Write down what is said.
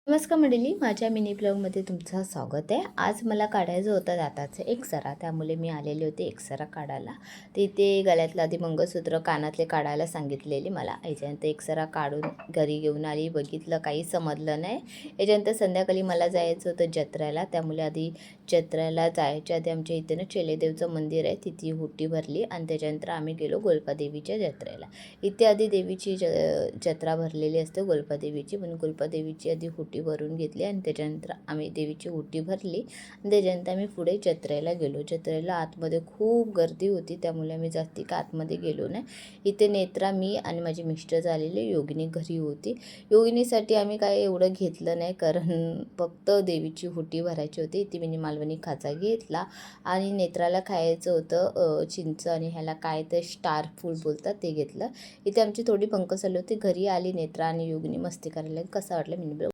नमस्कार मंडळी, माझ्या मिनी ब्लॉगमध्ये तुमचं स्वागत आहे. आज मला काढायचं होतं दाताचं एक्सरा, त्यामुळे मी आलेले होते एक्सरा काढायला. तिथे गळ्यातलं आधी मंगळसूत्र, कानातले काढायला सांगितलेले मला. याच्यानंतर एक्सरा काढून घरी घेऊन आली, बघितलं, काही समजलं नाही. याच्यानंतर संध्याकाळी मला जायचं होतं जत्रेला, त्यामुळे आधी जत्रेला जायच्या आधी आमच्या इथे ना चेलेदेवचं मंदिर आहे, तिथे हुट्टी भरली आणि त्याच्यानंतर आम्ही गेलो गोल्पादेवीच्या जत्रेला. इथे आधी देवीची जत्रा भरलेली असते गोल्पादेवीची, पण गोल्पादेवीची आधी हुट्टी भरून घेतली आणि त्याच्यानंतर आम्ही देवीची हुट्टी भरली आणि त्याच्यानंतर आम्ही पुढे जत्रेला गेलो. जत्रेला आतमध्ये खूप गर्दी होती, त्यामुळे आम्ही जास्ती का आतमध्ये गेलो नाही. इथे नेत्रा, मी आणि माझे मिस्टर झालेले, योगिनी घरी होती. योगिनीसाठी आम्ही काय एवढं घेतलं नाही, कारण फक्त देवीची हुट्टी भरायची होती. इथे मी मालवणी खाजा घेतला आणि नेत्राला खायचं होतं चिंच आणि ह्याला काय ते स्टार फूल बोलतात ते घेतलं. इथे आमची थोडी पंकज चालू होती. घरी आली नेत्रा आणि योगिनी मस्ती करायला. कसा वाटला मिनी ब्लॉग